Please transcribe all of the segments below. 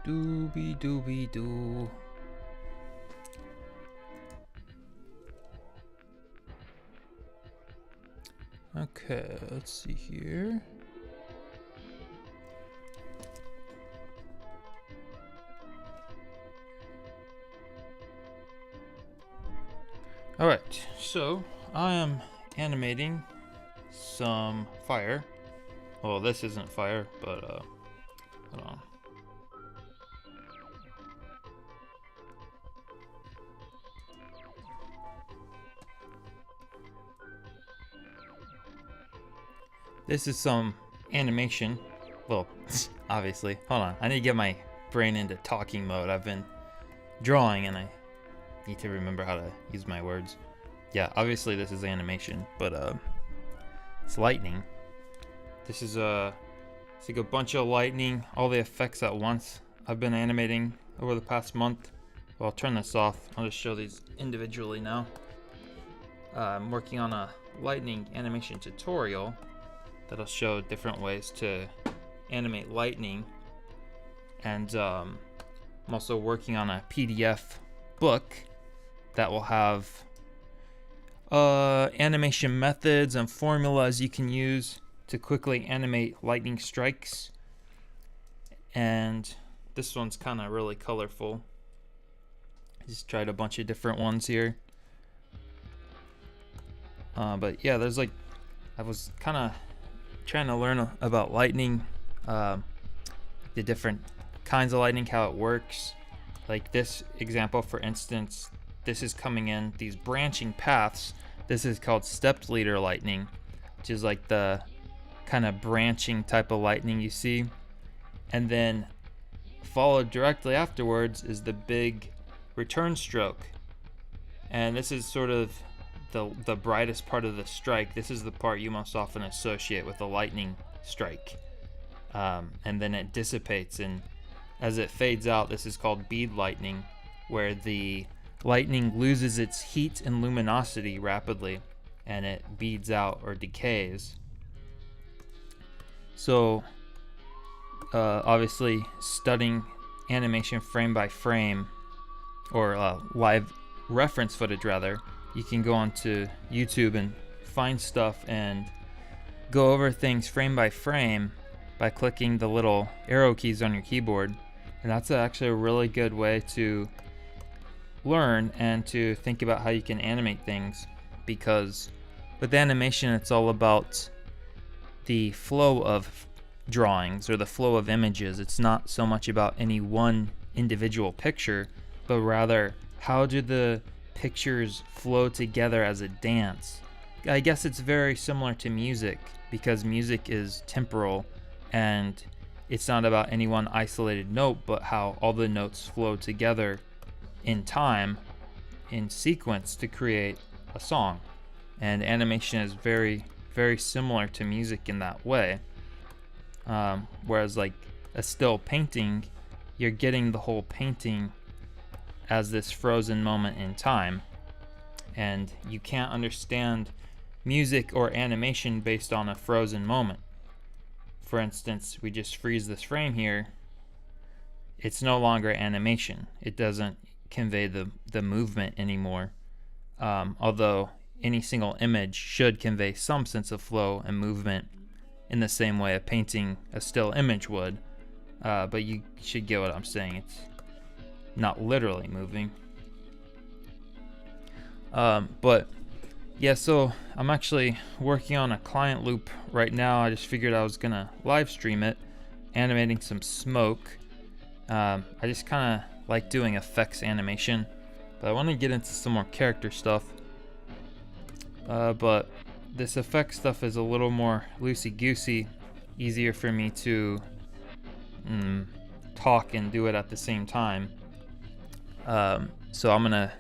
Doobie doobie doo. Okay, let's see here. Alright, so I am animating some fire. Well, this isn't fire, but hold on. This is some animation. Well, obviously. Hold on. I need to get my brain into talking mode. I've been drawing and I need to remember how to use my words. Yeah, obviously this is animation, but it's lightning. This is it's like a bunch of lightning, all the effects at once. I've been animating over the past month. Well, I'll turn this off. I'll just show these individually now. I'm working on a lightning animation tutorial that'll show different ways to animate lightning, and I'm also working on a PDF book that will have animation methods and formulas you can use to quickly animate lightning strikes. And this one's kind of really colorful. I just tried a bunch of different ones here, but yeah, there's like, I was kind of trying to learn about lightning, the different kinds of lightning, how it works. Like this example, for instance, this is coming in these branching paths. This is called stepped leader lightning, which is like the kind of branching type of lightning you see. And then followed directly afterwards is the big return stroke. And this is sort of the brightest part of the strike. This is the part you most often associate with a lightning strike. And then it dissipates, and as it fades out, this is called bead lightning, where the lightning loses its heat and luminosity rapidly and it beads out or decays. So obviously studying animation frame by frame, or live reference footage rather, you can go onto YouTube and find stuff and go over things frame by frame by clicking the little arrow keys on your keyboard. And that's actually a really good way to learn and to think about how you can animate things, because with animation it's all about the flow of drawings or the flow of images. It's not so much about any one individual picture, but rather how do the pictures flow together as a dance. I guess it's very similar to music, because music is temporal and it's not about any one isolated note, but how all the notes flow together in time, in sequence, to create a song. And animation is very, very similar to music in that way. Whereas like a still painting, you're getting the whole painting as this frozen moment in time, and you can't understand music or animation based on a frozen moment. For instance, we just freeze this frame here, it's no longer animation. It doesn't convey the movement anymore, although any single image should convey some sense of flow and movement in the same way a painting, a still image would, but you should get what I'm saying. It's not literally moving. But yeah, so I'm actually working on a client loop right now. I just figured I was gonna live stream it, animating some smoke. I just kind of like doing effects animation, but I want to get into some more character stuff. But this effect stuff is a little more loosey-goosey, easier for me to talk and do it at the same time. So I'm gonna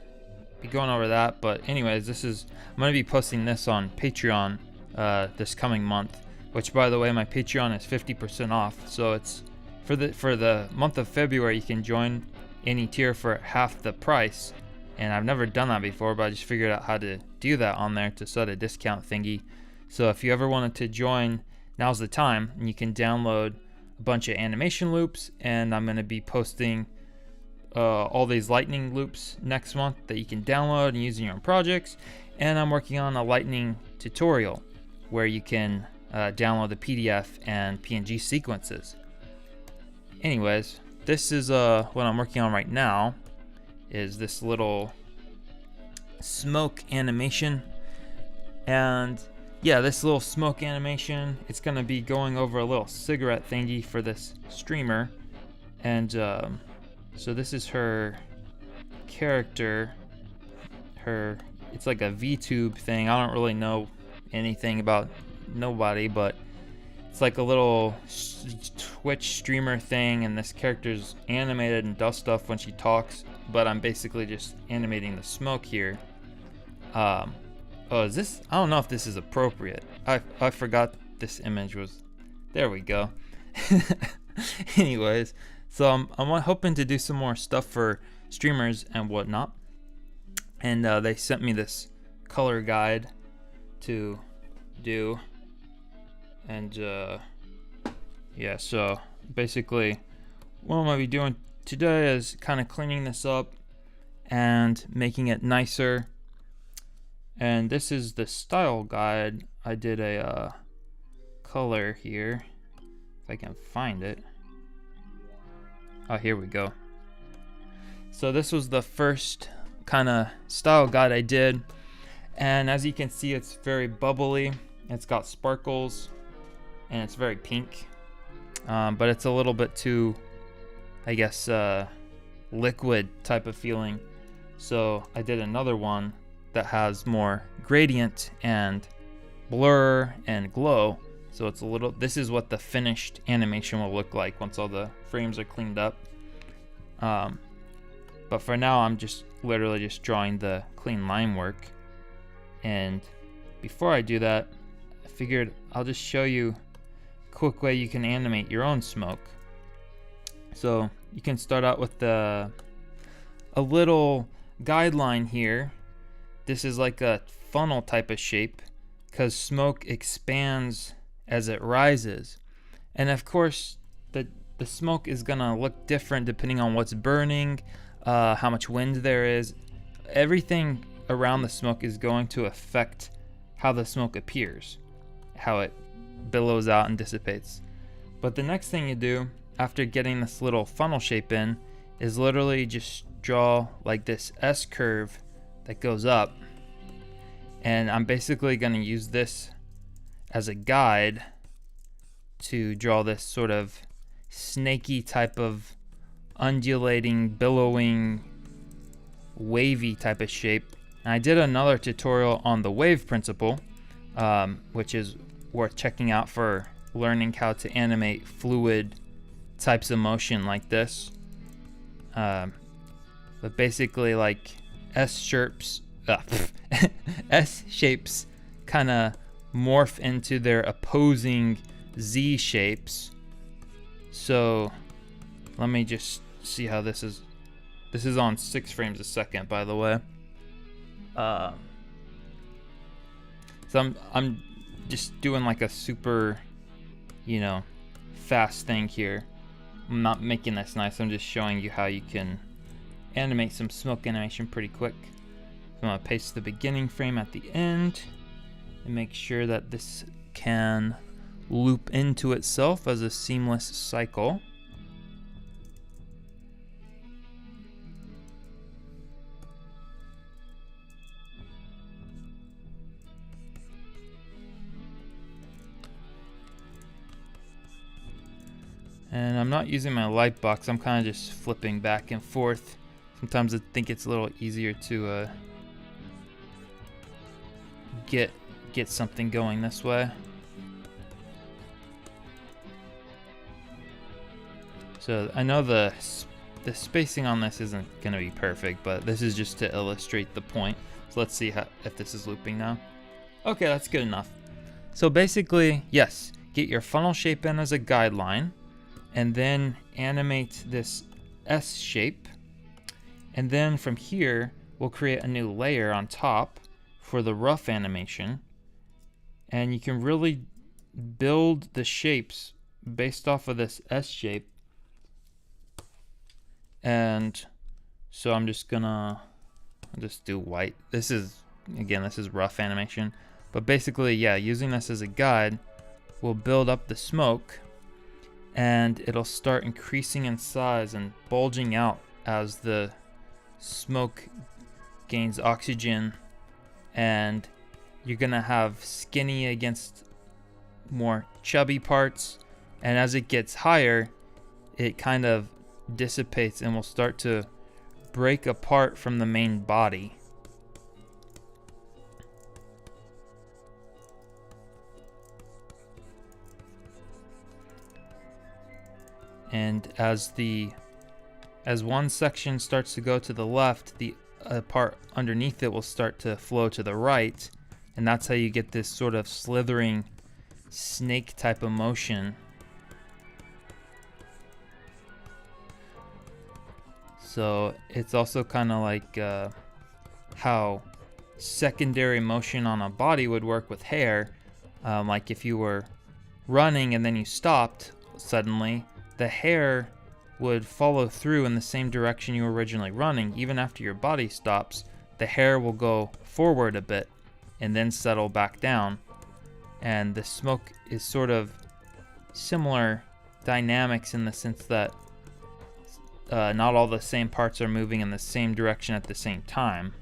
be going over that. But anyways, I'm gonna be posting this on Patreon this coming month, which, by the way, my Patreon is 50% off. So it's for the month of February. You can join any tier for half the price, and I've never done that before, but I just figured out how to do that on there to set a discount thingy. So if you ever wanted to join, now's the time, and you can download a bunch of animation loops, and I'm going to be posting all these lightning loops next month that you can download and use in your own projects. And I'm working on a lightning tutorial where you can download the PDF and PNG sequences. Anyways, this is what I'm working on right now, is this little smoke animation. And yeah, this little smoke animation, it's gonna be going over a little cigarette thingy for this streamer. And so this is her character. It's like a VTube thing. I don't really know anything about nobody, but it's like a little Twitch streamer thing, and this character's animated and does stuff when she talks, but I'm basically just animating the smoke here. Oh, is this? I don't know if this is appropriate. I forgot this image was. There we go. Anyways, so I'm hoping to do some more stuff for streamers and whatnot. And they sent me this color guide to do. And yeah, so basically what I'm going to be doing today is kind of cleaning this up and making it nicer. And this is the style guide. I did a color here, if I can find it. Oh, here we go. So this was the first kind of style guide I did, and as you can see, it's very bubbly. It's got sparkles and it's very pink, but it's a little bit too, I guess, liquid type of feeling. So I did another one that has more gradient and blur and glow. So it's a little, this is what the finished animation will look like once all the frames are cleaned up. But for now, I'm just literally just drawing the clean line work. And before I do that, I figured I'll just show you a quick way you can animate your own smoke. So you can start out with a little guideline here. This is like a funnel type of shape because smoke expands as it rises. And of course, the smoke is gonna look different depending on what's burning, how much wind there is. Everything around the smoke is going to affect how the smoke appears, how it billows out and dissipates. But the next thing you do after getting this little funnel shape in is literally just draw like this S curve that goes up. And I'm basically going to use this as a guide to draw this sort of snaky type of undulating, billowing, wavy type of shape. And I did another tutorial on the wave principle, which is worth checking out for learning how to animate fluid types of motion like this. But basically, like S shapes kind of morph into their opposing Z shapes. So let me just see how this is. This is on 6 frames a second, by the way. So I'm just doing like a super, fast thing here. I'm not making this nice. I'm just showing you how you can animate some smoke animation pretty quick. So I'm gonna paste the beginning frame at the end and make sure that this can loop into itself as a seamless cycle. And I'm not using my light box. I'm kind of just flipping back and forth. Sometimes I think it's a little easier to get something going this way. So I know the spacing on this isn't going to be perfect, but this is just to illustrate the point. So let's see if this is looping now. Okay, that's good enough. So basically, yes, get your funnel shape in as a guideline, and then animate this S shape. And then from here, we'll create a new layer on top for the rough animation. And you can really build the shapes based off of this S shape. And so I'm just gonna just do white. This is, again, this is rough animation, but basically, yeah, using this as a guide, we'll build up the smoke and it'll start increasing in size and bulging out as the smoke gains oxygen, and you're gonna have skinny against more chubby parts, and as it gets higher, it kind of dissipates and will start to break apart from the main body. And as one section starts to go to the left, the part underneath it will start to flow to the right, and that's how you get this sort of slithering snake type of motion. So it's also kind of like how secondary motion on a body would work with hair. Like if you were running and then you stopped suddenly, the hair would follow through in the same direction you were originally running. Even after your body stops, the hair will go forward a bit and then settle back down. And the smoke is sort of similar dynamics in the sense that not all the same parts are moving in the same direction at the same time.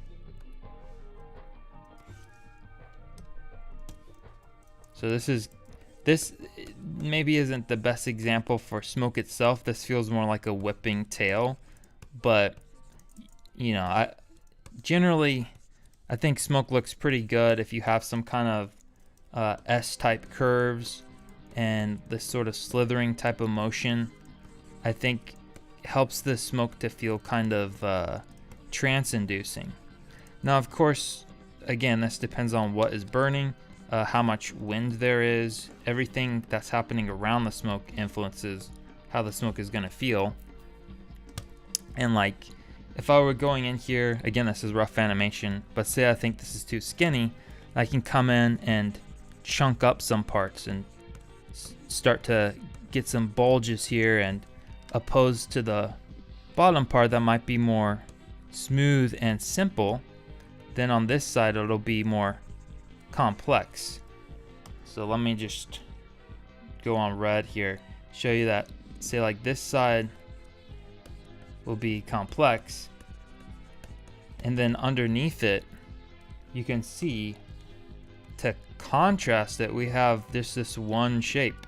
So this maybe isn't the best example for smoke itself. This feels more like a whipping tail, but you know, I think smoke looks pretty good if you have some kind of S-type curves and this sort of slithering type of motion. I think helps the smoke to feel kind of trance-inducing. Now, of course, again, this depends on what is burning. How much wind there is, everything that's happening around the smoke influences how the smoke is going to feel. And like, if I were going in here, again, this is rough animation, but say I think this is too skinny, I can come in and chunk up some parts and start to get some bulges here, and opposed to the bottom part that might be more smooth and simple, then on this side it'll be more complex. So let me just go on red here, show you that, say like this side will be complex, and then underneath it you can see, to contrast it, we have this one shape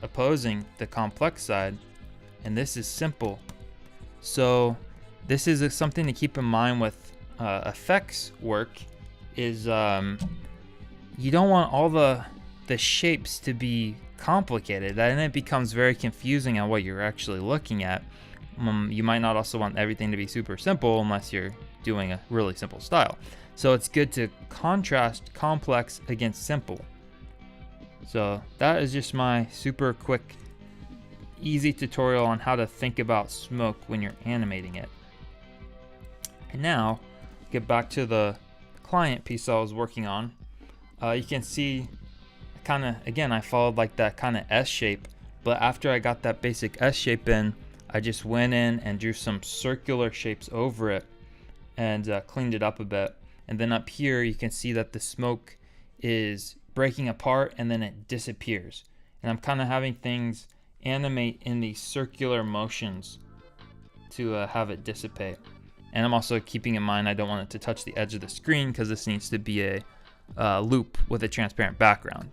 opposing the complex side, and this is simple. So this is something to keep in mind with effects work, is you don't want all the shapes to be complicated, and it becomes very confusing on what you're actually looking at. You might not also want everything to be super simple unless you're doing a really simple style. So it's good to contrast complex against simple. So that is just my super quick, easy tutorial on how to think about smoke when you're animating it. And now, get back to the client piece I was working on. You can see kind of, again, I followed like that kind of S shape, but after I got that basic S shape in, I just went in and drew some circular shapes over it and cleaned it up a bit. And then up here, you can see that the smoke is breaking apart and then it disappears. And I'm kind of having things animate in these circular motions to have it dissipate. And I'm also keeping in mind I don't want it to touch the edge of the screen because this needs to be a loop with a transparent background.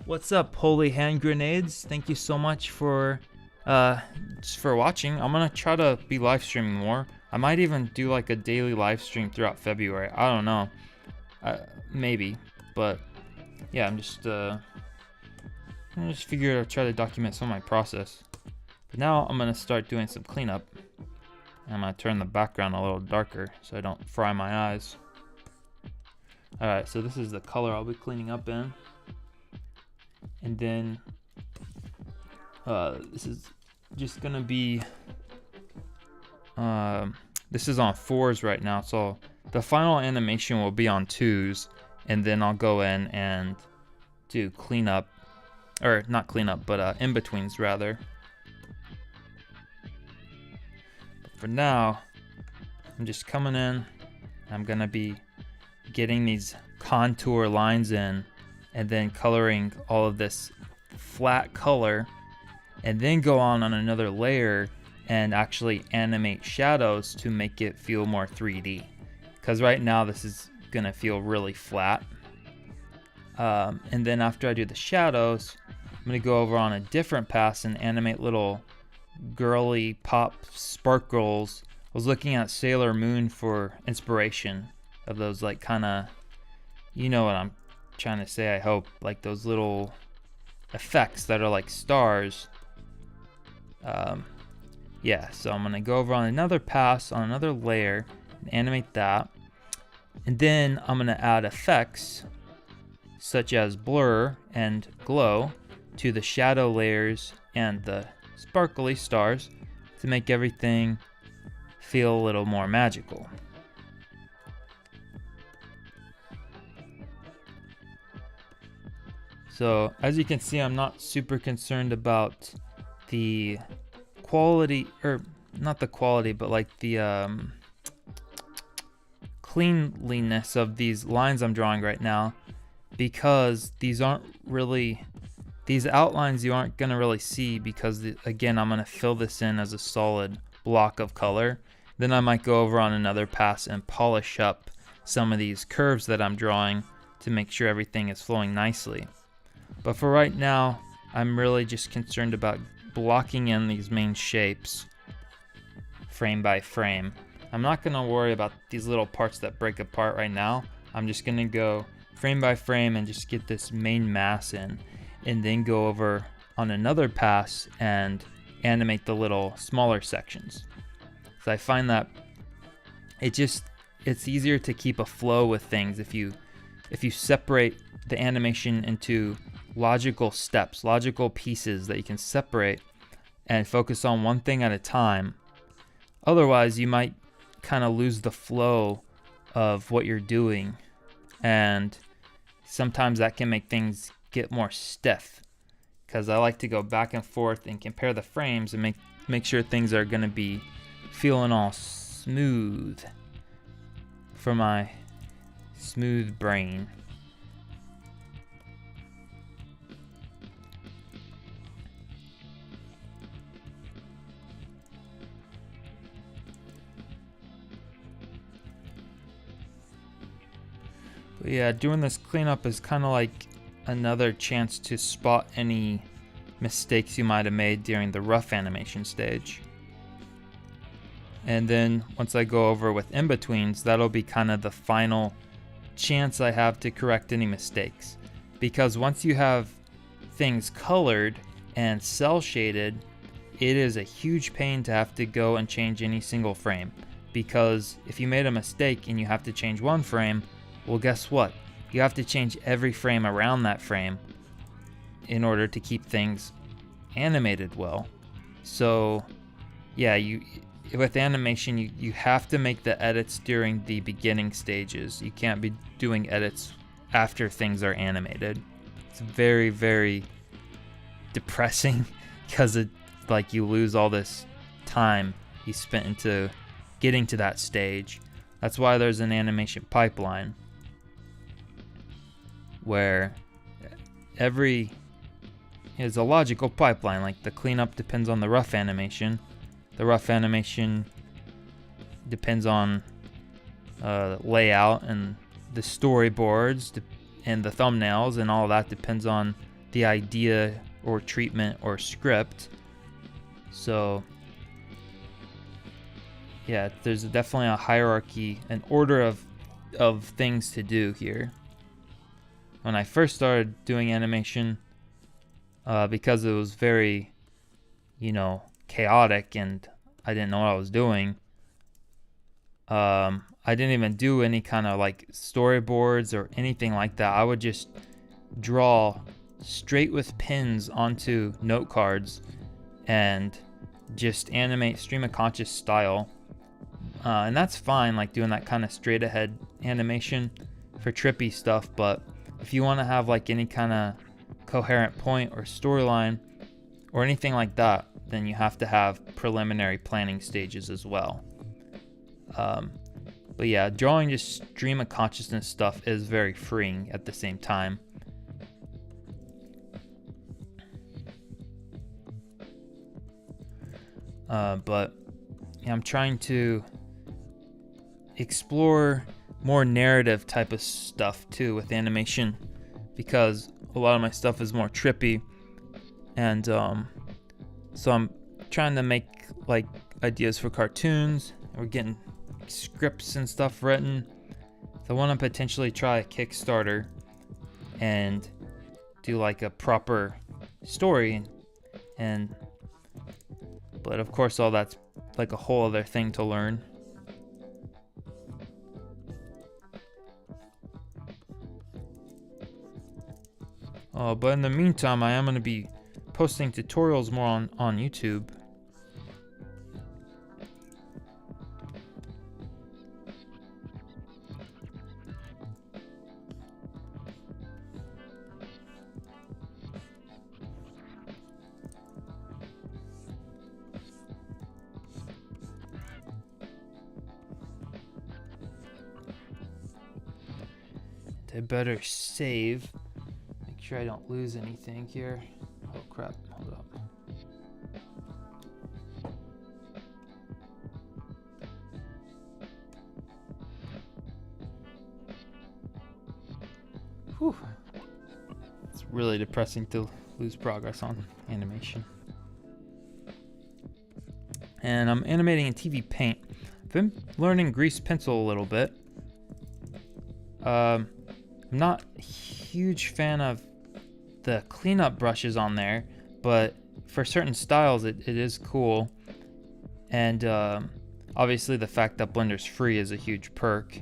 What's up, holy hand grenades? Thank you so much for watching. I'm gonna try to be live streaming more. I might even do like a daily live stream throughout February. I don't know, maybe, but yeah, I'm just figured I'd try to document some of my process. But now I'm gonna start doing some cleanup. I'm gonna turn the background a little darker so I don't fry my eyes. Alright, so this is the color I'll be cleaning up in. And then this is just gonna be this is on 4s right now, so the final animation will be on 2s, and then I'll go in and do cleanup or not cleanup, but in-betweens rather. But for now, I'm just coming in. I'm gonna be getting these contour lines in and then coloring all of this flat color, and then go on another layer and actually animate shadows to make it feel more 3D, because right now this is gonna feel really flat. And then after I do the shadows, I'm gonna go over on a different pass and animate little girly pop sparkles. I was looking at Sailor Moon for inspiration of those, like, kind of, you know what I'm trying to say, I hope, like those little effects that are like stars. Yeah, so I'm gonna go over on another pass on another layer and animate that, and then I'm gonna add effects such as blur and glow to the shadow layers and the sparkly stars to make everything feel a little more magical. So as you can see, I'm not super concerned about the quality, or not the quality, but like the cleanliness of these lines I'm drawing right now, because these aren't really, these outlines you aren't gonna really see, because again, I'm gonna fill this in as a solid block of color. Then I might go over on another pass and polish up some of these curves that I'm drawing to make sure everything is flowing nicely. But for right now, I'm really just concerned about blocking in these main shapes frame by frame. I'm not gonna worry about these little parts that break apart right now. I'm just gonna go frame by frame and just get this main mass in, and then go over on another pass and animate the little smaller sections. So I find that it's easier to keep a flow with things if you separate the animation into logical steps, logical pieces that you can separate and focus on one thing at a time. Otherwise, you might kind of lose the flow of what you're doing, and sometimes that can make things get more stiff, because I like to go back and forth and compare the frames and make sure things are going to be feeling all smooth for my smooth brain. But yeah, doing this cleanup is kind of like another chance to spot any mistakes you might have made during the rough animation stage. And then once I go over with in-betweens, that'll be kind of the final chance I have to correct any mistakes. Because once you have things colored and cell shaded, it is a huge pain to have to go and change any single frame. Because if you made a mistake and you have to change one frame, well, guess what? You have to change every frame around that frame in order to keep things animated well. So yeah, with animation, you have to make the edits during the beginning stages. You can't be doing edits after things are animated. It's very, very depressing, because it, like, you lose all this time you spent into getting to that stage. That's why there's an animation pipeline, where is a logical pipeline. Like, the cleanup depends on the rough animation. The rough animation depends on layout and the storyboards and the thumbnails, and all of that depends on the idea or treatment or script. So yeah, there's definitely a hierarchy, an order of things to do here. When I first started doing animation, because it was very, chaotic and I didn't know what I was doing, I didn't even do any kind of like storyboards or anything like that. I would just draw straight with pins onto note cards and just animate stream of conscious style. And that's fine, like doing that kind of straight ahead animation for trippy stuff, but if you want to have like any kind of coherent point or storyline or anything like that, then you have to have preliminary planning stages as well. But yeah, drawing just stream of consciousness stuff is very freeing at the same time. But yeah, I'm trying to explore more narrative type of stuff too with animation, because a lot of my stuff is more trippy, and so I'm trying to make like ideas for cartoons. We're getting scripts and stuff written. So I want to potentially try a Kickstarter and do like a proper story, and but of course all that's like a whole other thing to learn. But in the meantime, I am going to be posting tutorials more on YouTube. I better save. Make sure I don't lose anything here. Oh crap, hold up. Whew. It's really depressing to lose progress on animation. And I'm animating in TV Paint. I've been learning grease pencil a little bit. I'm not a huge fan of the cleanup brushes on there, but for certain styles it is cool. And obviously the fact that Blender's free is a huge perk.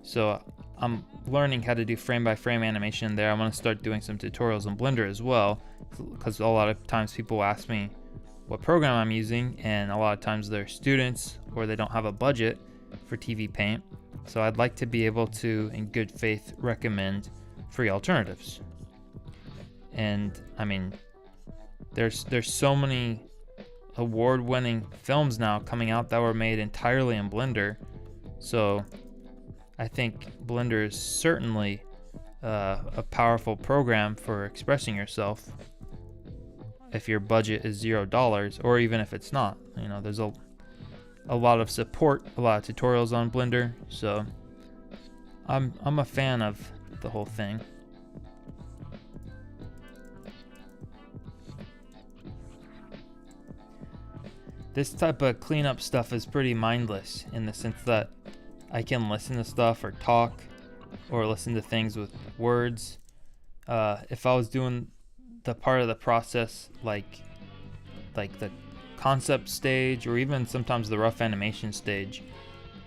So I'm learning how to do frame by frame animation there. I want to start doing some tutorials in Blender as well, because a lot of times people ask me what program I'm using, and a lot of times they're students or they don't have a budget for TV Paint. So I'd like to be able to, in good faith, recommend free alternatives. And I mean, there's so many award-winning films now coming out that were made entirely in Blender. So I think Blender is certainly a powerful program for expressing yourself if your budget is $0, or even if it's not. You know, there's a lot of support, a lot of tutorials on Blender, so I'm a fan of the whole thing. This type of cleanup stuff is pretty mindless in the sense that I can listen to stuff or talk or listen to things with words. If I was doing the part of the process like the concept stage, or even sometimes the rough animation stage,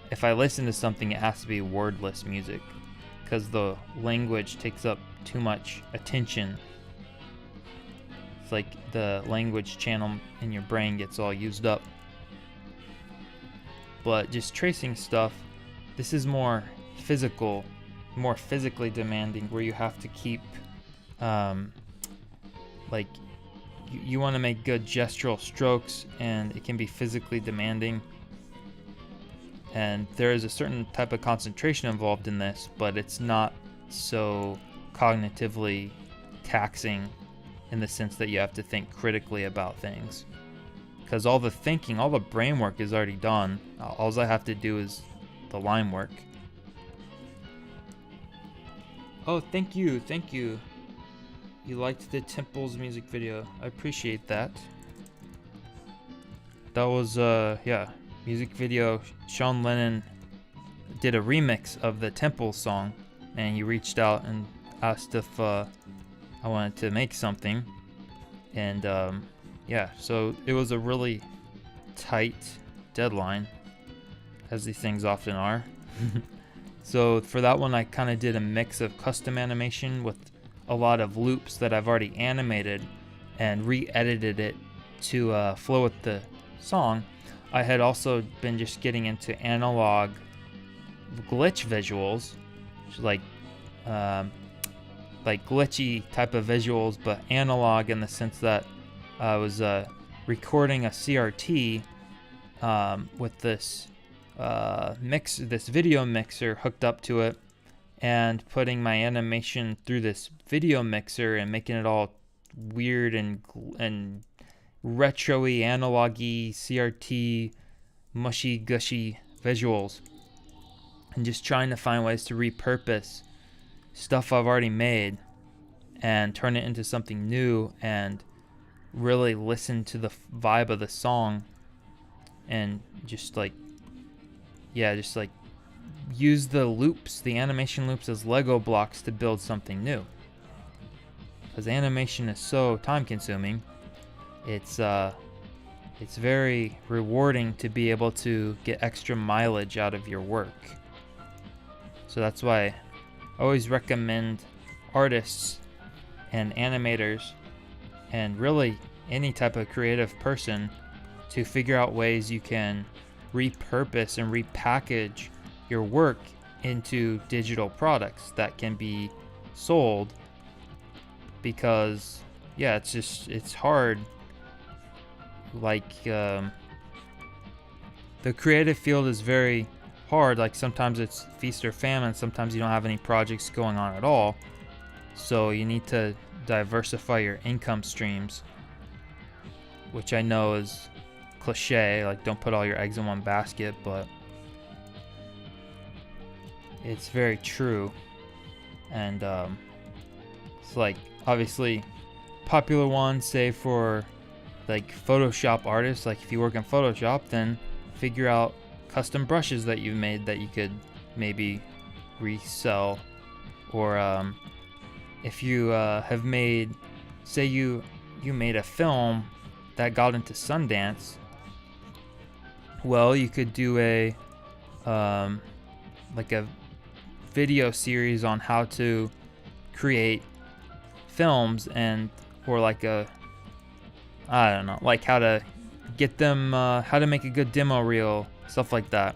if I listen to something, it has to be wordless music, because the language takes up too much attention. It's like the language channel in your brain gets all used up. But just tracing stuff, this is more physical, more physically demanding, where you have to keep like you want to make good gestural strokes, and it can be physically demanding, and there is a certain type of concentration involved in this, but it's not so cognitively taxing in the sense that you have to think critically about things, because all the thinking, all the brain work is already done. All I have to do is the line work. Oh, thank you. You liked the Temples music video. I appreciate that. That was, yeah, music video. Sean Lennon did a remix of the Temples song, and he reached out and asked if I wanted to make something. And, yeah, so it was a really tight deadline, as these things often are. So for that one, I kind of did a mix of custom animation with a lot of loops that I've already animated and re-edited it to flow with the song. I had also been just getting into analog glitch visuals, like like glitchy type of visuals, but analog in the sense that I was recording a CRT with this this video mixer hooked up to it, and putting my animation through this video mixer and making it all weird and retro-y, analog-y, CRT, mushy gushy visuals, and just trying to find ways to repurpose stuff I've already made and turn it into something new, and really listen to the vibe of the song, and just like use the loops, the animation loops, as Lego blocks to build something new. Because animation is so time consuming, it's very rewarding to be able to get extra mileage out of your work. So that's why I always recommend artists and animators, and really any type of creative person, to figure out ways you can repurpose and repackage your work into digital products that can be sold. Because yeah, it's hard. Like the creative field is very hard. Like sometimes it's feast or famine, sometimes you don't have any projects going on at all, so you need to diversify your income streams, which I know is cliche, like don't put all your eggs in one basket, but it's very true. And it's like, obviously popular ones, say for like Photoshop artists, like if you work in Photoshop, then figure out custom brushes that you've made that you could maybe resell. Or if you have made, say you made a film that got into Sundance, well, you could do a like a video series on how to create films, and or like I don't know, like how to get them, how to make a good demo reel, stuff like that.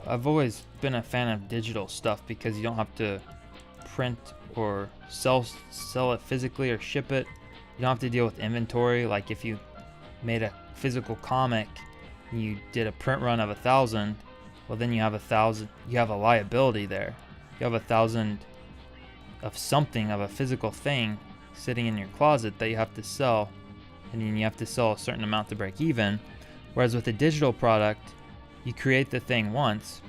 I've always been a fan of digital stuff because you don't have to print or sell it physically or ship it. You don't have to deal with inventory. Like if you made a physical comic and you did a print run of 1,000, well then you have 1,000, you have a liability there. You have 1,000 of something, of a physical thing sitting in your closet that you have to sell, and then you have to sell a certain amount to break even. Whereas with a digital product, you create the thing once,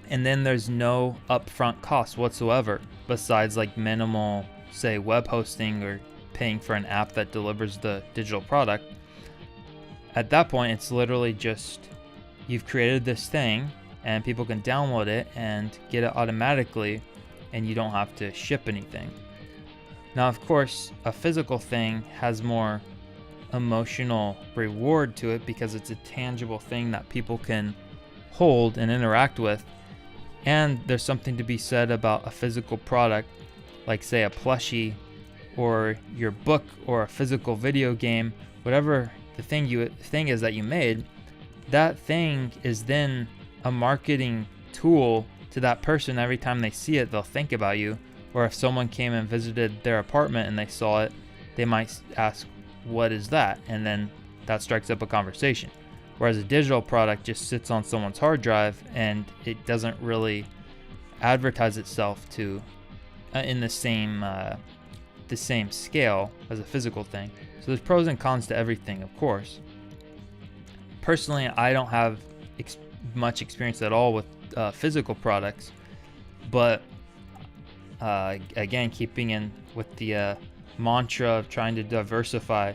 and then there's no upfront cost whatsoever, besides like minimal, say, web hosting or paying for an app that delivers the digital product. At that point, it's literally just, you've created this thing and people can download it and get it automatically, and you don't have to ship anything. Now, of course, a physical thing has more emotional reward to it because it's a tangible thing that people can hold and interact with. And there's something to be said about a physical product, like say a plushie or your book or a physical video game, whatever the thing is that you made. That thing is then a marketing tool to that person. Every time they see it, they'll think about you. Or if someone came and visited their apartment and they saw it, they might ask, what is that? And then that strikes up a conversation. Whereas a digital product just sits on someone's hard drive and it doesn't really advertise itself to in the same scale as a physical thing. So there's pros and cons to everything, of course. Personally, I don't have much experience at all with physical products, but again, keeping in with the mantra of trying to diversify,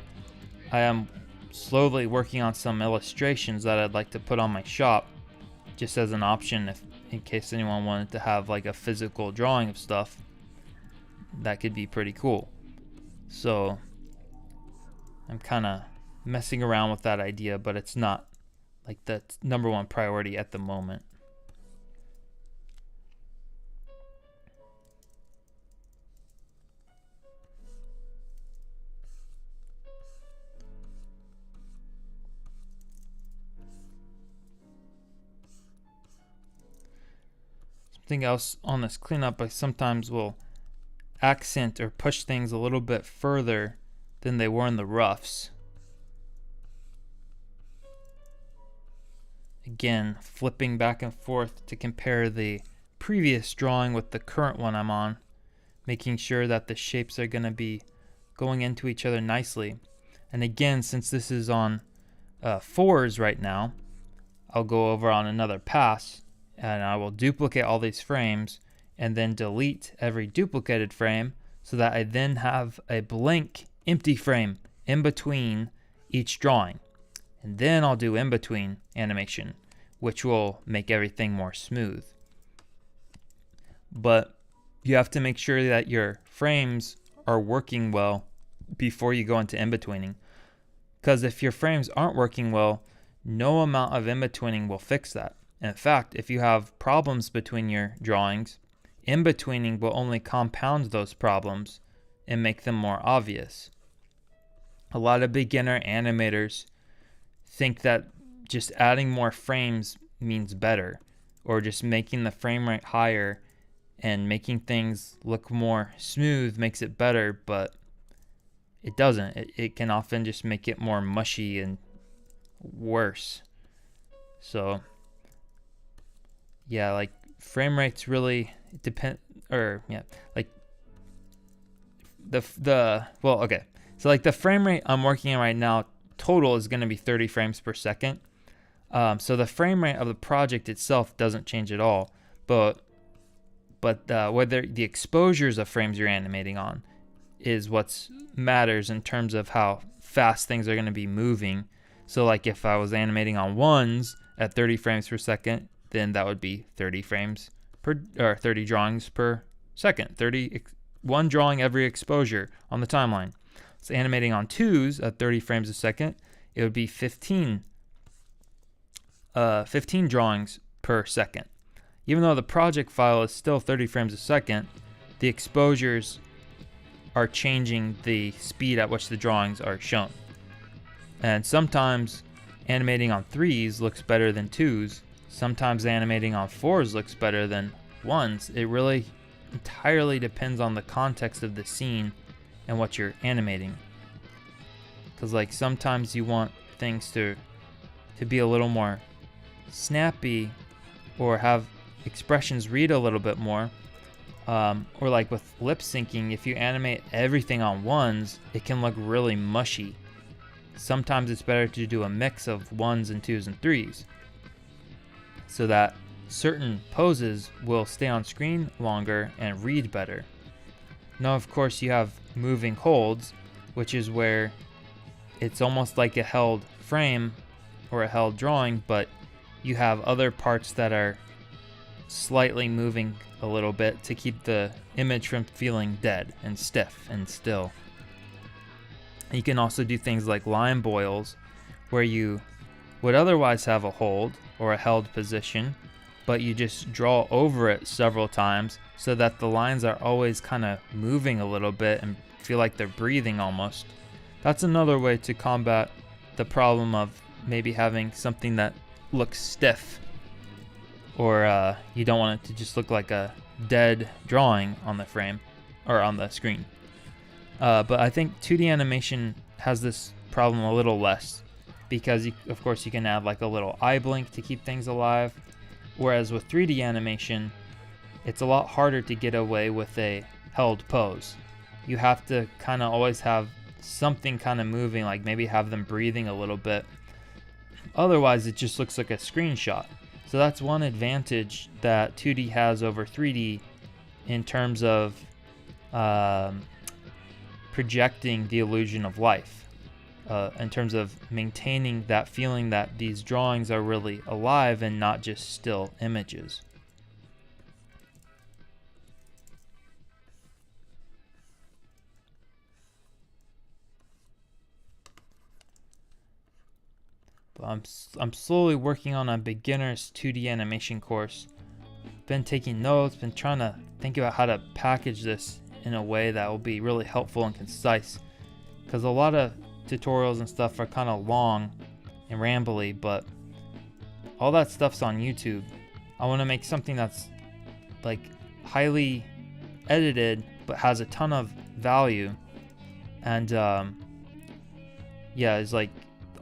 I am slowly working on some illustrations that I'd like to put on my shop, just as an option, if in case anyone wanted to have like a physical drawing of stuff. That could be pretty cool. So I'm kind of messing around with that idea, but it's not like the number one priority at the moment. Something else on this cleanup, I sometimes will accent or push things a little bit further than they were in the roughs. Again, flipping back and forth to compare the previous drawing with the current one I'm on, making sure that the shapes are going to be going into each other nicely. And again, since this is on 4s right now, I'll go over on another pass and I will duplicate all these frames and then delete every duplicated frame so that I then have a blank empty frame in between each drawing. And then I'll do in between animation, which will make everything more smooth. But you have to make sure that your frames are working well before you go into in-betweening. Because if your frames aren't working well, no amount of in-betweening will fix that. In fact, if you have problems between your drawings, in-betweening will only compound those problems and make them more obvious. A lot of beginner animators think that just adding more frames means better, or just making the frame rate higher and making things look more smooth makes it better, but it doesn't. It can often just make it more mushy and worse. So yeah, like frame rates really depend, or yeah, like well, okay. So like the frame rate I'm working on right now total is going to be 30 frames per second. So the frame rate of the project itself doesn't change at all, but whether the exposures of frames you're animating on is what matters in terms of how fast things are going to be moving. So like if I was animating on 1s at 30 frames per second, then that would be 30 frames per, or 30 drawings per second, one drawing every exposure on the timeline. So animating on 2s at 30 frames a second, it would be 15 drawings per second. Even though the project file is still 30 frames a second, the exposures are changing the speed at which the drawings are shown. And sometimes animating on 3s looks better than 2s. Sometimes animating on 4s looks better than 1s. It really entirely depends on the context of the scene and what you're animating. Because like sometimes you want things to be a little more snappy or have expressions read a little bit more. Or like with lip syncing, if you animate everything on 1s, it can look really mushy. Sometimes it's better to do a mix of 1s and 2s and 3s so that certain poses will stay on screen longer and read better. Now, of course, you have moving holds, which is where it's almost like a held frame or a held drawing, but you have other parts that are slightly moving a little bit to keep the image from feeling dead and stiff and still. You can also do things like line boils, where you would otherwise have a hold or a held position, but you just draw over it several times so that the lines are always kind of moving a little bit and feel like they're breathing almost. That's another way to combat the problem of maybe having something that looks stiff, or you don't want it to just look like a dead drawing on the frame or on the screen. But I think 2D animation has this problem a little less, because of course you can add like a little eye blink to keep things alive, whereas with 3D animation it's a lot harder to get away with a held pose. You have to kind of always have something kind of moving, like maybe have them breathing a little bit. Otherwise it just looks like a screenshot. So that's one advantage that 2D has over 3D in terms of projecting the illusion of life, in terms of maintaining that feeling that these drawings are really alive and not just still images. But I'm slowly working on a beginner's 2D animation course. Been taking notes, been trying to think about how to package this in a way that will be really helpful and concise, because a lot of tutorials and stuff are kind of long and rambly, but all that stuff's on YouTube. I want to make something that's like highly edited, but has a ton of value. And yeah, it's like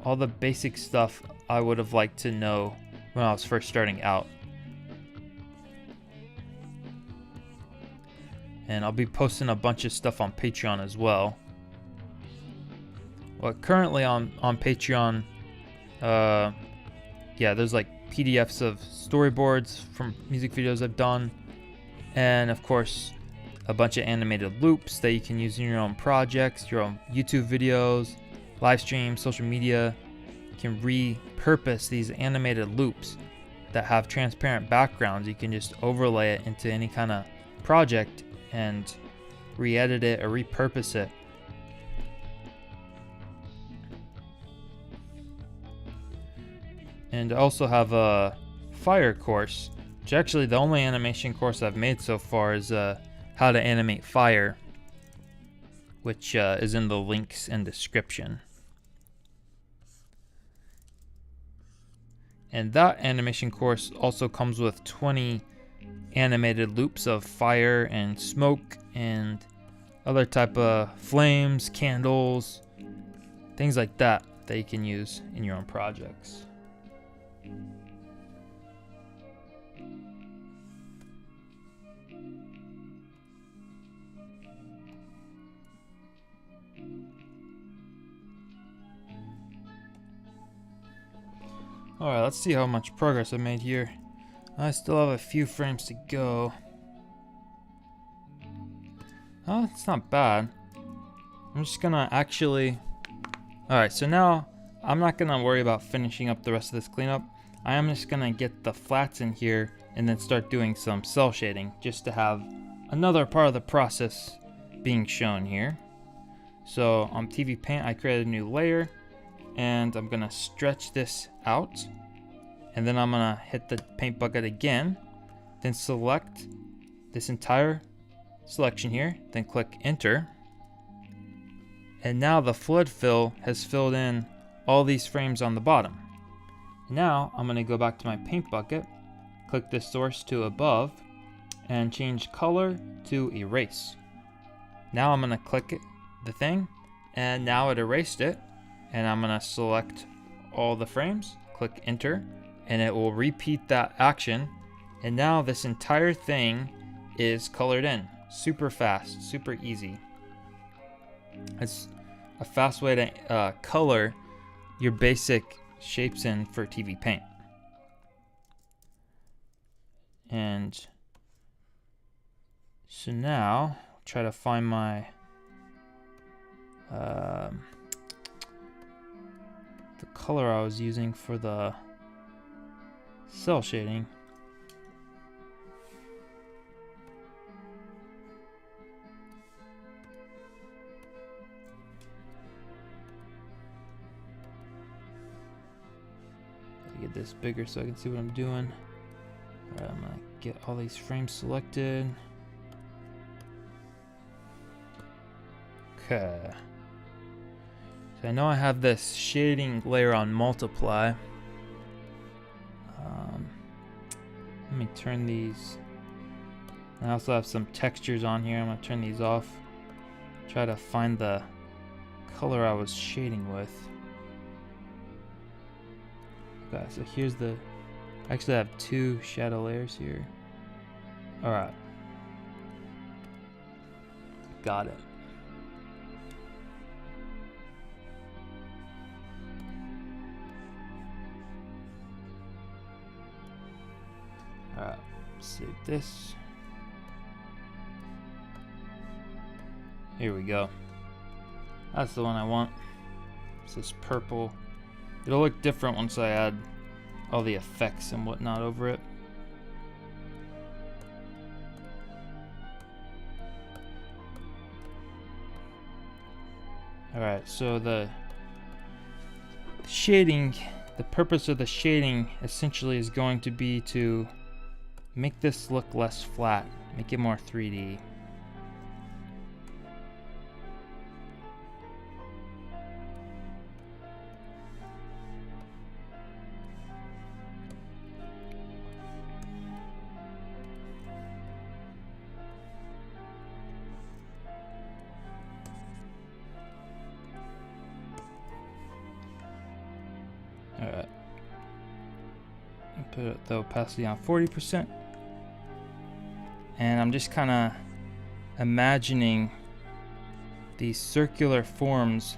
all the basic stuff I would have liked to know when I was first starting out. And I'll be posting a bunch of stuff on Patreon as well. Well, currently on Patreon, yeah, there's like PDFs of storyboards from music videos I've done, and of course a bunch of animated loops that you can use in your own projects, your own YouTube videos, live streams, social media. You can repurpose these animated loops that have transparent backgrounds. You can just overlay it into any kind of project and re-edit it or repurpose it. And I also have a fire course, which actually the only animation course I've made so far is how to animate fire, which is in the links and description. And that animation course also comes with 20 animated loops of fire and smoke and other type of flames, candles, things like that you can use in your own projects. Alright, let's see how much progress I made here. I still have a few frames to go. Oh, it's not bad. I'm just gonna actually... Alright, so now I'm not gonna worry about finishing up the rest of this cleanup. I am just gonna get the flats in here and then start doing some cell shading just to have another part of the process being shown here. So on TV Paint I created a new layer and I'm gonna stretch this out, and then I'm gonna hit the paint bucket again, then select this entire selection here, then click enter, and now the flood fill has filled in all these frames on the bottom. Now I'm gonna go back to my paint bucket, click the source to above, and change color to erase. Now I'm gonna click the thing, and now it erased it, and I'm gonna select all the frames, click enter, and it will repeat that action, and now this entire thing is colored in. Super fast, super easy. It's a fast way to color your basic shapes in for TV Paint. And so now try to find my the color I was using for the cell shading. Get this bigger so I can see what I'm doing. Alright, I'm gonna get all these frames selected. Okay. So I know I have this shading layer on multiply. Let me turn these. I also have some textures on here. I'm gonna turn these off. Try to find the color I was shading with. Okay, so here's the... Actually, I have two shadow layers here. Alright. Got it. Alright, save this. Here we go. That's the one I want. It's this purple. It'll look different once I add all the effects and whatnot over it. Alright, so the shading, the purpose of the shading essentially is going to be to make this look less flat, make it more 3D. Put the opacity on 40%. And I'm just kind of imagining these circular forms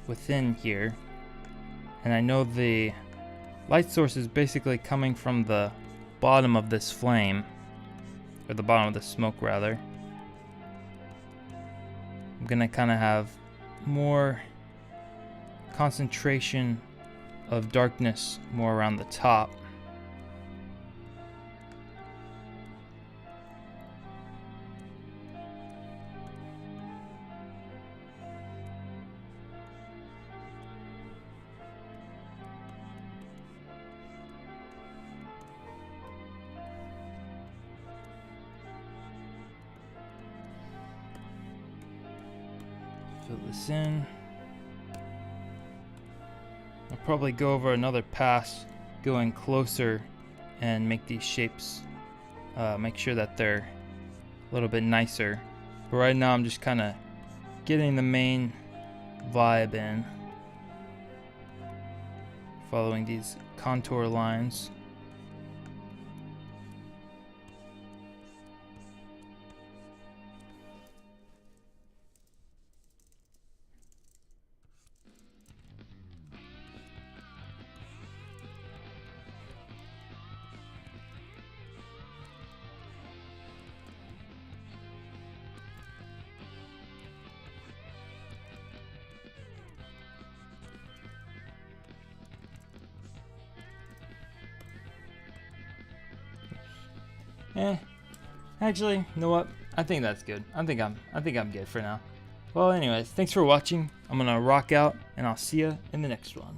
within here. And I know the light source is basically coming from the bottom of this flame, or the bottom of the smoke rather. I'm gonna kind of have more concentration of darkness more around the top. Fill this in. I'll probably go over another pass going closer and make these shapes, make sure that they're a little bit nicer. But right now I'm just kind of getting the main vibe in, following these contour lines. Actually, you know what? I think that's good. I think I'm good for now. Well, anyways, thanks for watching. I'm gonna rock out, and I'll see you in the next one.